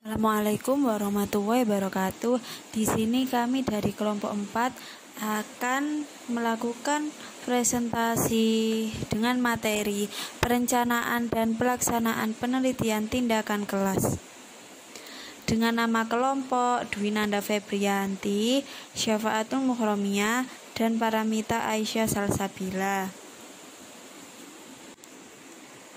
Assalamualaikum warahmatullahi wabarakatuh. Di sini kami dari kelompok 4 akan melakukan presentasi dengan materi perencanaan dan pelaksanaan penelitian tindakan kelas. Dengan nama kelompok Dwinanda Febrianti, Syafaatul Muhromiyah, dan Paramita Aisyah Salsabila.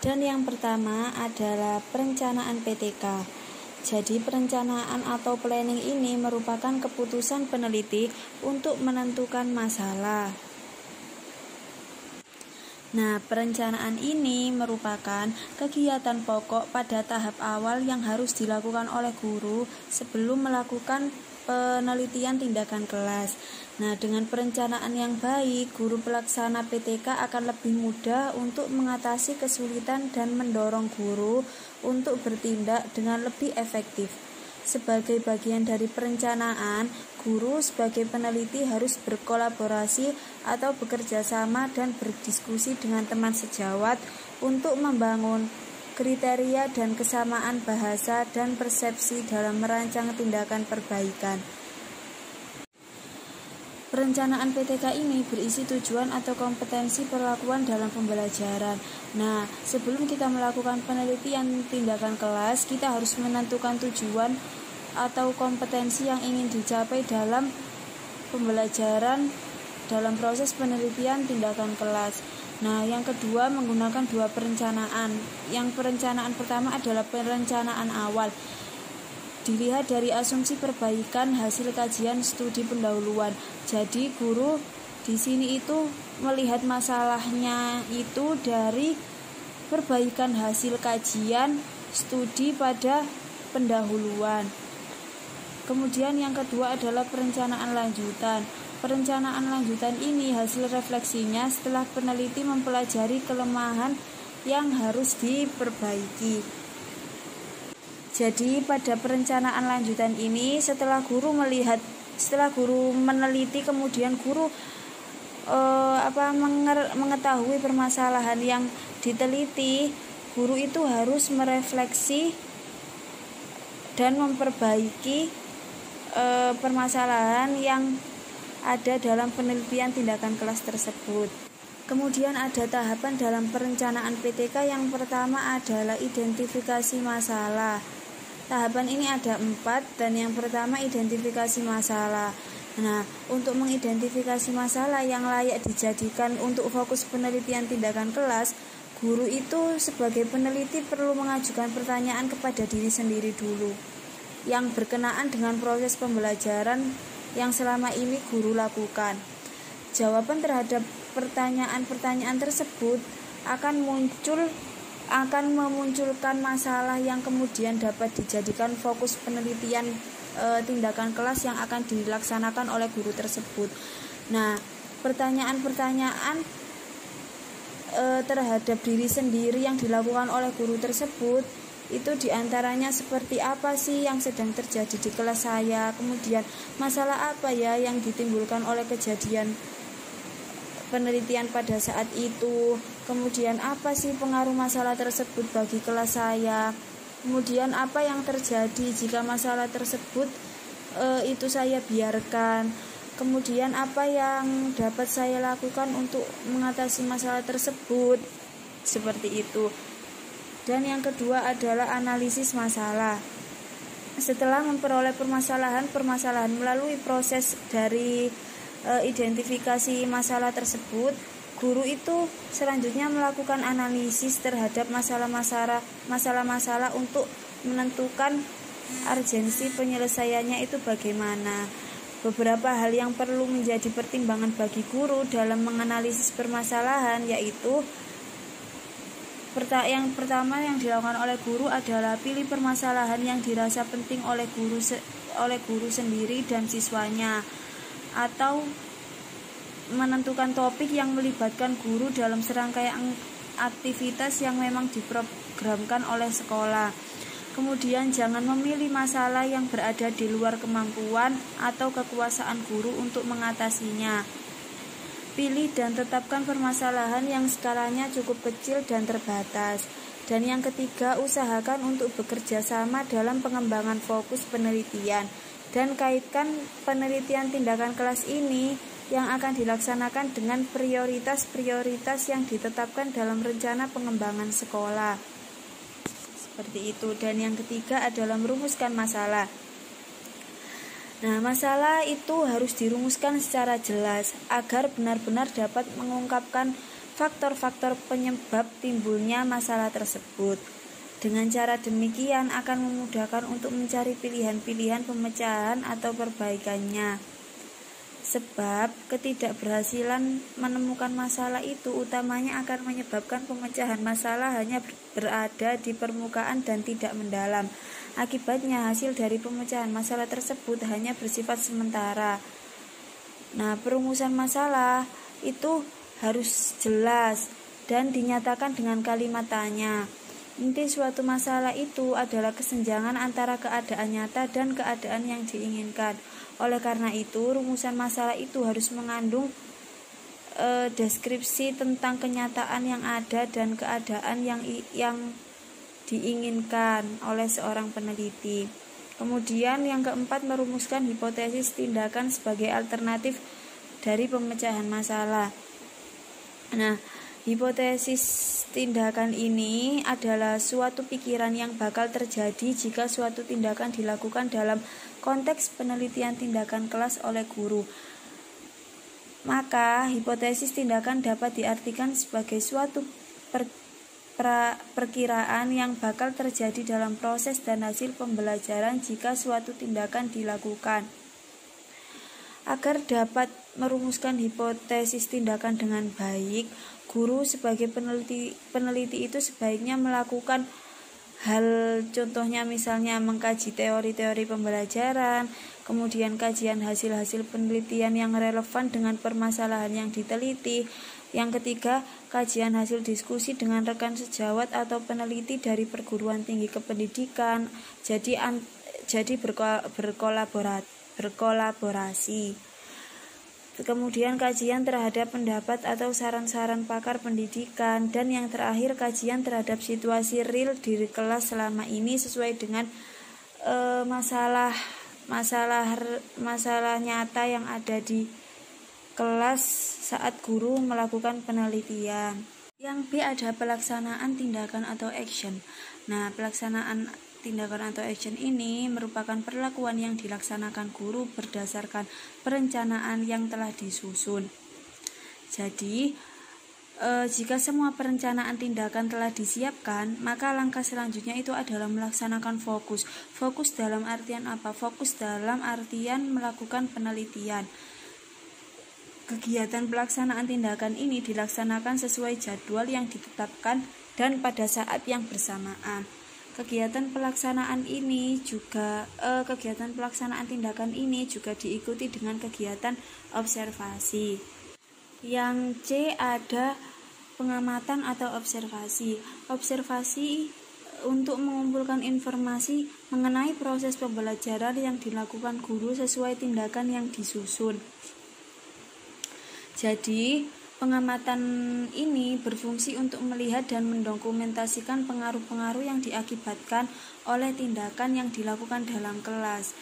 Dan yang pertama adalah perencanaan PTK. Jadi perencanaan atau planning ini merupakan keputusan peneliti untuk menentukan masalah. Nah, perencanaan ini merupakan kegiatan pokok pada tahap awal yang harus dilakukan oleh guru sebelum melakukan penelitian tindakan kelas. Nah, dengan perencanaan yang baik, guru pelaksana PTK akan lebih mudah untuk mengatasi kesulitan dan mendorong guru untuk bertindak dengan lebih efektif. Sebagai bagian dari perencanaan, guru sebagai peneliti harus berkolaborasi atau bekerja sama dan berdiskusi dengan teman sejawat untuk membangun kriteria dan kesamaan bahasa dan persepsi dalam merancang tindakan perbaikan. Perencanaan PTK ini berisi tujuan atau kompetensi perlakuan dalam pembelajaran. Nah, sebelum kita melakukan penelitian tindakan kelas, kita harus menentukan tujuan atau kompetensi yang ingin dicapai dalam pembelajaran dalam proses penelitian tindakan kelas. Nah, yang kedua menggunakan dua perencanaan. Yang perencanaan pertama adalah perencanaan awal. Dilihat dari asumsi perbaikan hasil kajian studi pendahuluan. Jadi guru di sini itu melihat masalahnya itu dari perbaikan hasil kajian studi pada pendahuluan. Kemudian yang kedua adalah perencanaan lanjutan. Perencanaan lanjutan ini hasil refleksinya setelah peneliti mempelajari kelemahan yang harus diperbaiki. Jadi pada perencanaan lanjutan ini setelah guru meneliti, kemudian guru mengetahui permasalahan yang diteliti, guru itu harus merefleksi dan memperbaiki permasalahan yang ada dalam penelitian tindakan kelas tersebut. Kemudian ada tahapan dalam perencanaan PTK. Yang pertama adalah identifikasi masalah. Tahapan ini ada 4, dan yang pertama identifikasi masalah. Nah, untuk mengidentifikasi masalah yang layak dijadikan untuk fokus penelitian tindakan kelas, guru itu sebagai peneliti perlu mengajukan pertanyaan kepada diri sendiri dulu yang berkenaan dengan proses pembelajaran yang selama ini guru lakukan. Jawaban terhadap pertanyaan-pertanyaan tersebut akan memunculkan masalah yang kemudian dapat dijadikan fokus penelitian tindakan kelas yang akan dilaksanakan oleh guru tersebut. Nah, pertanyaan-pertanyaan terhadap diri sendiri yang dilakukan oleh guru tersebut itu diantaranya seperti apa sih yang sedang terjadi di kelas saya, kemudian masalah apa ya yang ditimbulkan oleh kejadian penelitian pada saat itu, kemudian apa sih pengaruh masalah tersebut bagi kelas saya, kemudian apa yang terjadi jika masalah tersebut itu saya biarkan, kemudian apa yang dapat saya lakukan untuk mengatasi masalah tersebut, seperti itu. Dan yang kedua adalah analisis masalah. Setelah memperoleh permasalahan melalui proses dari identifikasi masalah tersebut, guru itu selanjutnya melakukan analisis terhadap masalah-masalah untuk menentukan urgensi penyelesaiannya itu bagaimana. Beberapa hal yang perlu menjadi pertimbangan bagi guru dalam menganalisis permasalahan yaitu yang pertama yang dilakukan oleh guru adalah pilih permasalahan yang dirasa penting oleh guru sendiri dan siswanya, atau menentukan topik yang melibatkan guru dalam serangkaian aktivitas yang memang diprogramkan oleh sekolah. Kemudian jangan memilih masalah yang berada di luar kemampuan atau kekuasaan guru untuk mengatasinya. Pilih dan tetapkan permasalahan yang skalanya cukup kecil dan terbatas. Dan yang ketiga, usahakan untuk bekerja sama dalam pengembangan fokus penelitian dan kaitkan penelitian tindakan kelas ini yang akan dilaksanakan dengan prioritas-prioritas yang ditetapkan dalam rencana pengembangan sekolah. Seperti itu. Dan yang ketiga adalah merumuskan masalah. Nah, masalah itu harus dirumuskan secara jelas agar benar-benar dapat mengungkapkan faktor-faktor penyebab timbulnya masalah tersebut. Dengan cara demikian akan memudahkan untuk mencari pilihan-pilihan pemecahan atau perbaikannya. Sebab ketidakberhasilan menemukan masalah itu utamanya akan menyebabkan pemecahan masalah hanya berada di permukaan dan tidak mendalam. Akibatnya hasil dari pemecahan masalah tersebut hanya bersifat sementara. Nah, perumusan masalah itu harus jelas dan dinyatakan dengan kalimat tanya. Inti suatu masalah itu adalah kesenjangan antara keadaan nyata dan keadaan yang diinginkan. Oleh karena itu, rumusan masalah itu harus mengandung deskripsi tentang kenyataan yang ada dan keadaan yang diinginkan oleh seorang peneliti. Kemudian yang keempat, merumuskan hipotesis tindakan sebagai alternatif dari pemecahan masalah. Nah, hipotesis tindakan ini adalah suatu pikiran yang bakal terjadi jika suatu tindakan dilakukan dalam konteks penelitian tindakan kelas oleh guru. Maka, hipotesis tindakan dapat diartikan sebagai suatu perkiraan yang bakal terjadi dalam proses dan hasil pembelajaran jika suatu tindakan dilakukan. Agar dapat merumuskan hipotesis tindakan dengan baik, guru sebagai peneliti itu sebaiknya melakukan hal, contohnya misalnya mengkaji teori-teori pembelajaran, kemudian kajian hasil-hasil penelitian yang relevan dengan permasalahan yang diteliti. Yang ketiga, kajian hasil diskusi dengan rekan sejawat atau peneliti dari perguruan tinggi kependidikan. Jadi berkolaborasi. Kemudian kajian terhadap pendapat atau saran-saran pakar pendidikan, dan yang terakhir kajian terhadap situasi real di kelas selama ini sesuai dengan masalah nyata yang ada di kelas saat guru melakukan penelitian. Yang B ada pelaksanaan tindakan atau action. Nah, pelaksanaan tindakan atau action ini merupakan perlakuan yang dilaksanakan guru berdasarkan perencanaan yang telah disusun. Jadi, jika semua perencanaan tindakan telah disiapkan, maka langkah selanjutnya itu adalah melaksanakan fokus. Fokus dalam artian apa? Fokus dalam artian melakukan penelitian. Kegiatan pelaksanaan tindakan ini dilaksanakan sesuai jadwal yang ditetapkan dan pada saat yang bersamaan. Kegiatan pelaksanaan tindakan ini juga diikuti dengan kegiatan observasi. Yang C ada pengamatan atau observasi. Observasi untuk mengumpulkan informasi mengenai proses pembelajaran yang dilakukan guru sesuai tindakan yang disusun. Jadi, pengamatan ini berfungsi untuk melihat dan mendokumentasikan pengaruh-pengaruh yang diakibatkan oleh tindakan yang dilakukan dalam kelas.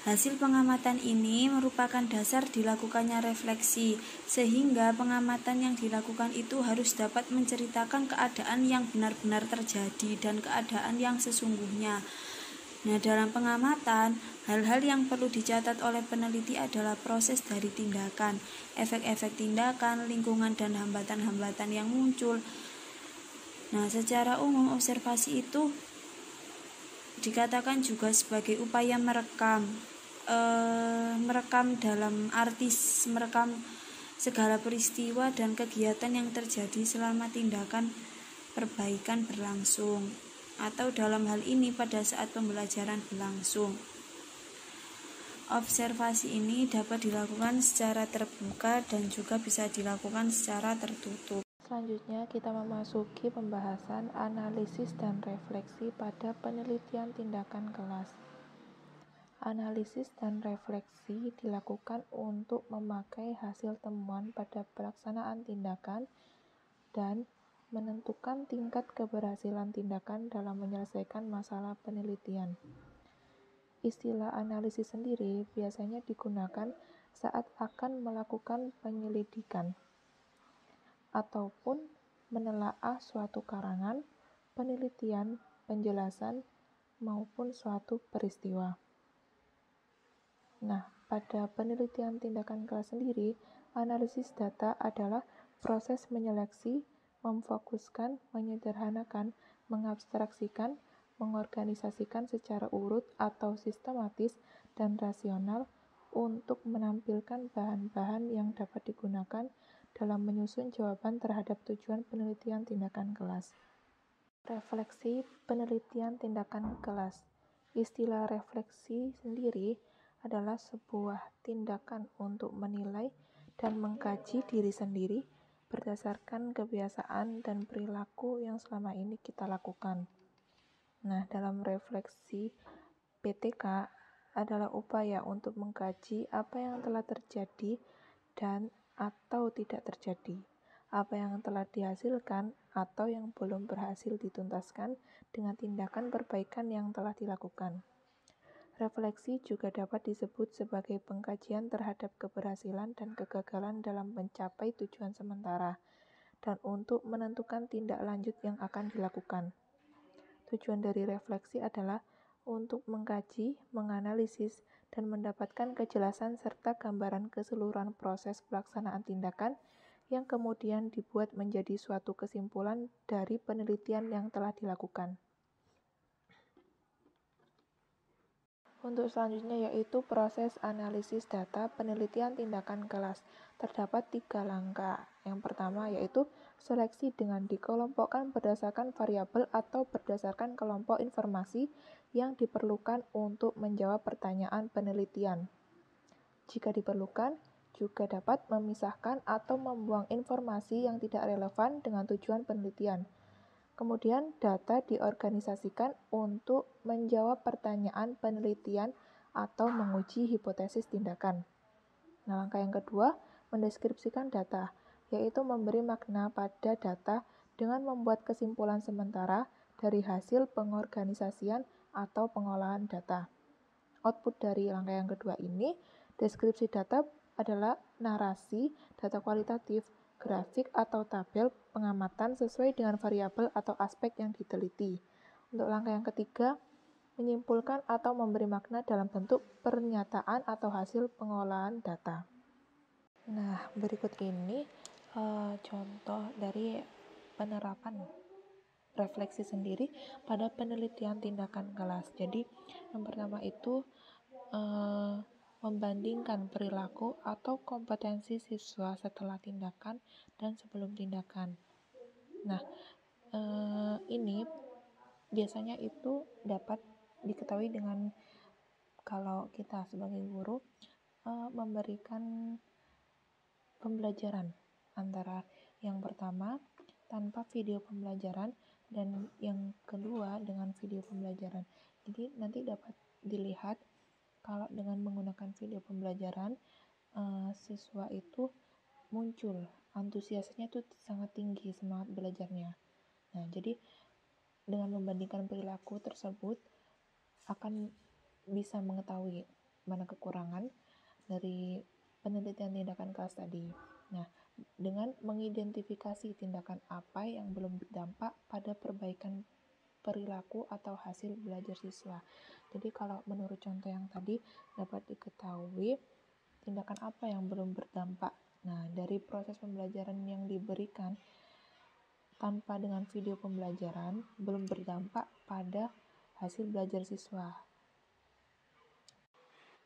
Hasil pengamatan ini merupakan dasar dilakukannya refleksi, sehingga pengamatan yang dilakukan itu harus dapat menceritakan keadaan yang benar-benar terjadi dan keadaan yang sesungguhnya. Nah, dalam pengamatan, hal-hal yang perlu dicatat oleh peneliti adalah proses dari tindakan, efek-efek tindakan, lingkungan, dan hambatan-hambatan yang muncul. Nah, secara umum observasi itu dikatakan juga sebagai upaya merekam dalam arti merekam segala peristiwa dan kegiatan yang terjadi selama tindakan perbaikan berlangsung, atau dalam hal ini pada saat pembelajaran berlangsung. Observasi ini dapat dilakukan secara terbuka dan juga bisa dilakukan secara tertutup. Selanjutnya kita memasuki pembahasan analisis dan refleksi pada penelitian tindakan kelas. Analisis dan refleksi dilakukan untuk memakai hasil temuan pada pelaksanaan tindakan dan menentukan tingkat keberhasilan tindakan dalam menyelesaikan masalah penelitian. Istilah analisis sendiri biasanya digunakan saat akan melakukan penyelidikan ataupun menelaah suatu karangan, penelitian, penjelasan, maupun suatu peristiwa. Nah, pada penelitian tindakan kelas sendiri, analisis data adalah proses menyeleksi, memfokuskan, menyederhanakan, mengabstraksikan, mengorganisasikan secara urut atau sistematis dan rasional untuk menampilkan bahan-bahan yang dapat digunakan dalam menyusun jawaban terhadap tujuan penelitian tindakan kelas. Refleksi penelitian tindakan kelas. Istilah refleksi sendiri adalah sebuah tindakan untuk menilai dan mengkaji diri sendiri berdasarkan kebiasaan dan perilaku yang selama ini kita lakukan. Nah, dalam refleksi PTK adalah upaya untuk mengkaji apa yang telah terjadi dan atau tidak terjadi, apa yang telah dihasilkan atau yang belum berhasil dituntaskan dengan tindakan perbaikan yang telah dilakukan. Refleksi juga dapat disebut sebagai pengkajian terhadap keberhasilan dan kegagalan dalam mencapai tujuan sementara, dan untuk menentukan tindak lanjut yang akan dilakukan. Tujuan dari refleksi adalah untuk mengkaji, menganalisis, dan mendapatkan kejelasan serta gambaran keseluruhan proses pelaksanaan tindakan yang kemudian dibuat menjadi suatu kesimpulan dari penelitian yang telah dilakukan. Untuk selanjutnya yaitu proses analisis data penelitian tindakan kelas. Terdapat 3 langkah. Yang pertama yaitu seleksi dengan dikelompokkan berdasarkan variabel atau berdasarkan kelompok informasi yang diperlukan untuk menjawab pertanyaan penelitian. Jika diperlukan, juga dapat memisahkan atau membuang informasi yang tidak relevan dengan tujuan penelitian. Kemudian data diorganisasikan untuk menjawab pertanyaan penelitian atau menguji hipotesis tindakan. Nah, langkah yang kedua, mendeskripsikan data, yaitu memberi makna pada data dengan membuat kesimpulan sementara dari hasil pengorganisasian atau pengolahan data. Output dari langkah yang kedua ini, deskripsi data adalah narasi, data kualitatif, grafik atau tabel pengamatan sesuai dengan variabel atau aspek yang diteliti. Untuk langkah yang ketiga, menyimpulkan atau memberi makna dalam bentuk pernyataan atau hasil pengolahan data. Nah, berikut ini contoh dari penerapan refleksi sendiri pada penelitian tindakan kelas. Jadi, yang pertama itu membandingkan perilaku atau kompetensi siswa setelah tindakan dan sebelum tindakan. Nah, ini biasanya itu dapat diketahui dengan kalau kita sebagai guru memberikan pembelajaran antara yang pertama tanpa video pembelajaran dan yang kedua dengan video pembelajaran. Jadi nanti dapat dilihat kalau dengan menggunakan video pembelajaran siswa itu muncul antusiasnya itu sangat tinggi, semangat belajarnya. Nah, jadi dengan membandingkan perilaku tersebut akan bisa mengetahui mana kekurangan dari penelitian tindakan kelas tadi. Nah, dengan mengidentifikasi tindakan apa yang belum berdampak pada perbaikan perilaku atau hasil belajar siswa. Jadi kalau menurut contoh yang tadi dapat diketahui tindakan apa yang belum berdampak. Nah, dari proses pembelajaran yang diberikan tanpa dengan video pembelajaran belum berdampak pada hasil belajar siswa.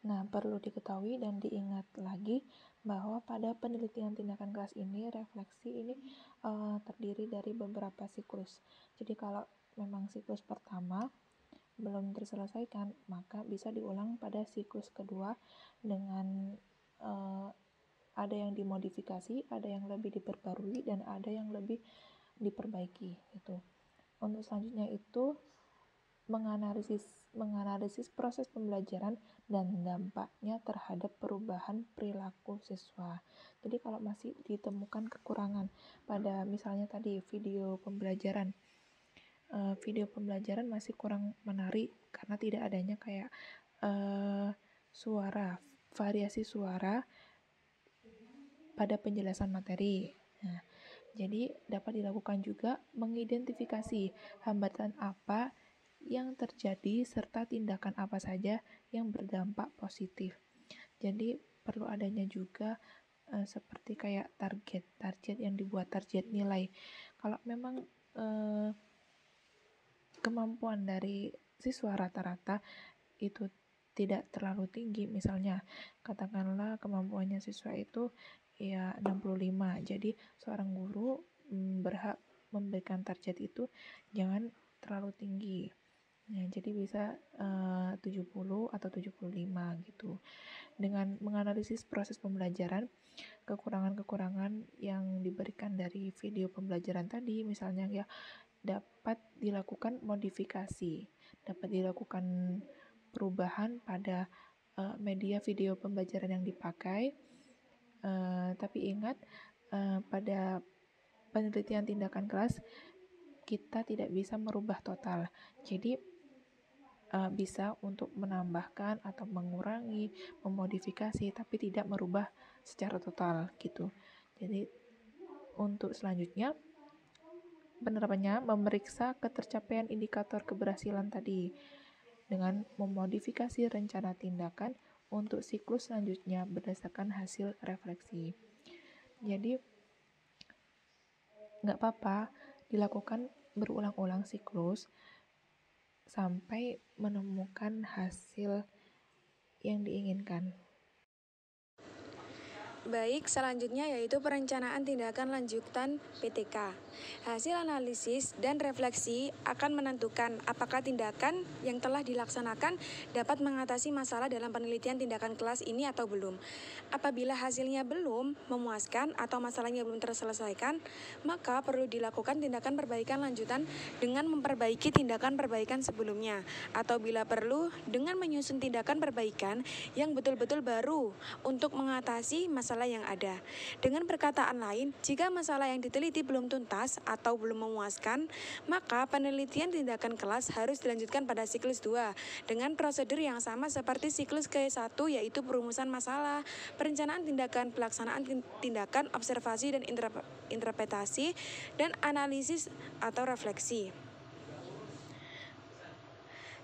Nah, perlu diketahui dan diingat lagi bahwa pada penelitian tindakan kelas ini, refleksi ini terdiri dari beberapa siklus. Jadi kalau memang siklus pertama belum terselesaikan, maka bisa diulang pada siklus kedua dengan ada yang dimodifikasi, ada yang lebih diperbarui, dan ada yang lebih diperbaiki. Itu. Untuk selanjutnya itu menganalisis proses pembelajaran dan dampaknya terhadap perubahan perilaku siswa. Jadi kalau masih ditemukan kekurangan pada misalnya tadi video pembelajaran masih kurang menarik karena tidak adanya kayak variasi suara pada penjelasan materi. Nah, jadi dapat dilakukan juga mengidentifikasi hambatan apa yang terjadi serta tindakan apa saja yang berdampak positif. Jadi perlu adanya juga seperti kayak target yang dibuat, target nilai. Kalau memang kemampuan dari siswa rata-rata itu tidak terlalu tinggi, misalnya katakanlah kemampuannya siswa itu ya 65, jadi seorang guru berhak memberikan target itu jangan terlalu tinggi. Nah, jadi bisa 70 atau 75 gitu. Dengan menganalisis proses pembelajaran, kekurangan-kekurangan yang diberikan dari video pembelajaran tadi, misalnya ya dapat dilakukan modifikasi, dapat dilakukan perubahan pada media video pembelajaran yang dipakai. Tapi ingat, pada penelitian tindakan kelas kita tidak bisa merubah total. Jadi bisa untuk menambahkan atau mengurangi, memodifikasi, tapi tidak merubah secara total gitu. Jadi untuk selanjutnya penerapannya memeriksa ketercapaian indikator keberhasilan tadi dengan memodifikasi rencana tindakan untuk siklus selanjutnya berdasarkan hasil refleksi. Jadi nggak apa-apa dilakukan berulang-ulang siklus sampai menemukan hasil yang diinginkan. Baik, selanjutnya yaitu perencanaan tindakan lanjutan PTK. Hasil analisis dan refleksi akan menentukan apakah tindakan yang telah dilaksanakan dapat mengatasi masalah dalam penelitian tindakan kelas ini atau belum. Apabila hasilnya belum memuaskan atau masalahnya belum terselesaikan, maka perlu dilakukan tindakan perbaikan lanjutan dengan memperbaiki tindakan perbaikan sebelumnya, atau bila perlu dengan menyusun tindakan perbaikan yang betul-betul baru untuk mengatasi masalah yang ada. Dengan perkataan lain, jika masalah yang diteliti belum tuntas atau belum memuaskan, maka penelitian tindakan kelas harus dilanjutkan pada siklus 2 dengan prosedur yang sama seperti siklus ke-1, yaitu perumusan masalah, perencanaan tindakan, pelaksanaan tindakan, observasi dan interpretasi, dan analisis atau refleksi.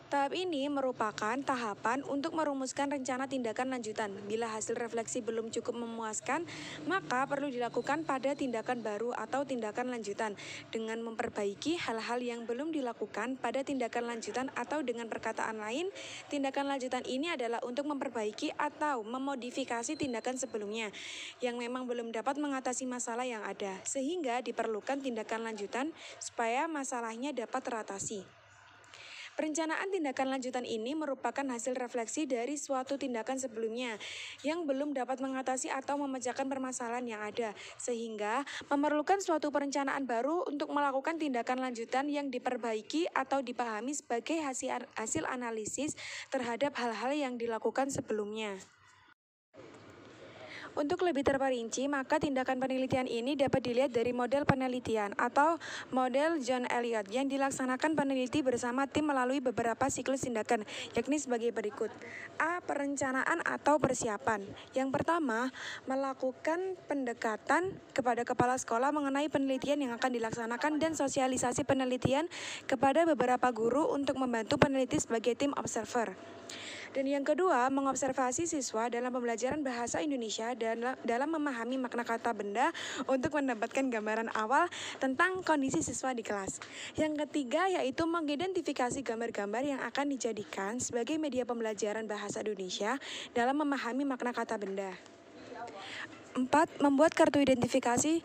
Tahap ini merupakan tahapan untuk merumuskan rencana tindakan lanjutan. Bila hasil refleksi belum cukup memuaskan, maka perlu dilakukan pada tindakan baru atau tindakan lanjutan dengan memperbaiki hal-hal yang belum dilakukan pada tindakan lanjutan, atau dengan perkataan lain, tindakan lanjutan ini adalah untuk memperbaiki atau memodifikasi tindakan sebelumnya yang memang belum dapat mengatasi masalah yang ada, sehingga diperlukan tindakan lanjutan supaya masalahnya dapat teratasi. Perencanaan tindakan lanjutan ini merupakan hasil refleksi dari suatu tindakan sebelumnya yang belum dapat mengatasi atau memecahkan permasalahan yang ada, sehingga memerlukan suatu perencanaan baru untuk melakukan tindakan lanjutan yang diperbaiki atau dipahami sebagai hasil analisis terhadap hal-hal yang dilakukan sebelumnya. Untuk lebih terperinci, maka tindakan penelitian ini dapat dilihat dari model penelitian atau model John Elliott yang dilaksanakan peneliti bersama tim melalui beberapa siklus tindakan, yakni sebagai berikut. A. Perencanaan atau persiapan. Yang pertama, melakukan pendekatan kepada kepala sekolah mengenai penelitian yang akan dilaksanakan dan sosialisasi penelitian kepada beberapa guru untuk membantu peneliti sebagai tim observer. Dan yang kedua, mengobservasi siswa dalam pembelajaran bahasa Indonesia dalam memahami makna kata benda untuk mendapatkan gambaran awal tentang kondisi siswa di kelas. Yang ketiga, yaitu mengidentifikasi gambar-gambar yang akan dijadikan sebagai media pembelajaran bahasa Indonesia dalam memahami makna kata benda. 4. Membuat kartu identifikasi.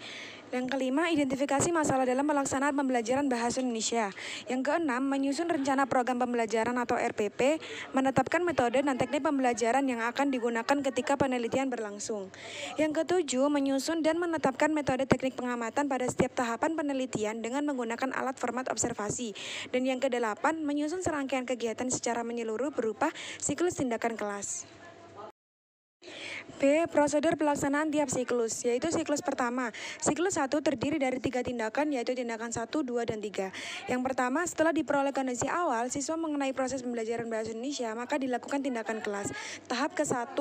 Yang kelima, identifikasi masalah dalam pelaksanaan pembelajaran bahasa Indonesia. Yang keenam, menyusun rencana program pembelajaran atau RPP, menetapkan metode dan teknik pembelajaran yang akan digunakan ketika penelitian berlangsung. Yang ketujuh, menyusun dan menetapkan metode teknik pengamatan pada setiap tahapan penelitian dengan menggunakan alat format observasi. Dan yang kedelapan, menyusun serangkaian kegiatan secara menyeluruh berupa siklus tindakan kelas. B. Prosedur pelaksanaan tiap siklus, yaitu siklus pertama. Siklus 1 terdiri dari 3 tindakan, yaitu tindakan 1, 2, dan 3. Yang pertama, setelah diperoleh kondisi awal, siswa mengenai proses pembelajaran bahasa Indonesia, maka dilakukan tindakan kelas. Tahap ke-1,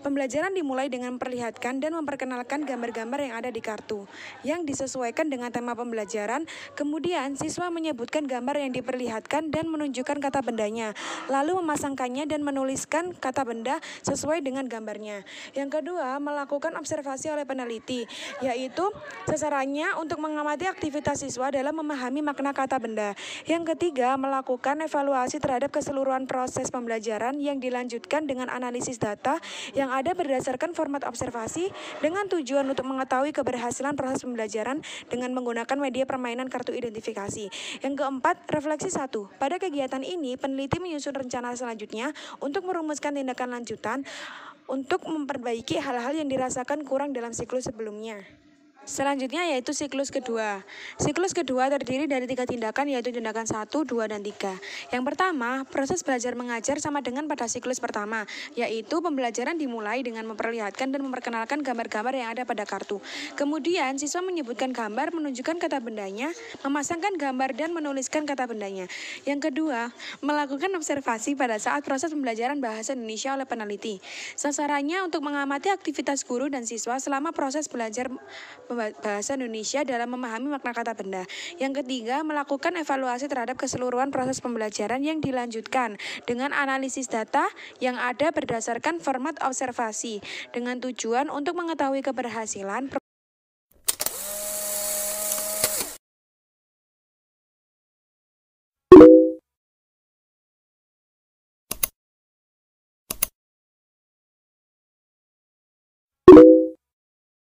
pembelajaran dimulai dengan memperlihatkan dan memperkenalkan gambar-gambar yang ada di kartu, yang disesuaikan dengan tema pembelajaran. Kemudian, siswa menyebutkan gambar yang diperlihatkan dan menunjukkan kata bendanya, lalu memasangkannya dan menuliskan kata benda sesuai dengan gambarnya. Yang kedua, melakukan observasi oleh peneliti, yaitu sasarannya untuk mengamati aktivitas siswa dalam memahami makna kata benda. Yang ketiga, melakukan evaluasi terhadap keseluruhan proses pembelajaran yang dilanjutkan dengan analisis data yang ada berdasarkan format observasi dengan tujuan untuk mengetahui keberhasilan proses pembelajaran dengan menggunakan media permainan kartu identifikasi. Yang keempat, refleksi 1. Pada kegiatan ini, peneliti menyusun rencana selanjutnya untuk merumuskan tindakan lanjutan untuk memperbaiki hal-hal yang dirasakan kurang dalam siklus sebelumnya. Selanjutnya yaitu siklus kedua. Siklus kedua terdiri dari 3 tindakan, yaitu tindakan 1, 2, dan 3. Yang pertama, proses belajar mengajar sama dengan pada siklus pertama, yaitu pembelajaran dimulai dengan memperlihatkan dan memperkenalkan gambar-gambar yang ada pada kartu. Kemudian, siswa menyebutkan gambar, menunjukkan kata bendanya, memasangkan gambar, dan menuliskan kata bendanya. Yang kedua, melakukan observasi pada saat proses pembelajaran bahasa Indonesia oleh peneliti. Sasarannya untuk mengamati aktivitas guru dan siswa selama proses belajar bahasa Indonesia dalam memahami makna kata benda. Yang ketiga, melakukan evaluasi terhadap keseluruhan proses pembelajaran yang dilanjutkan dengan analisis data yang ada berdasarkan format observasi dengan tujuan untuk mengetahui keberhasilan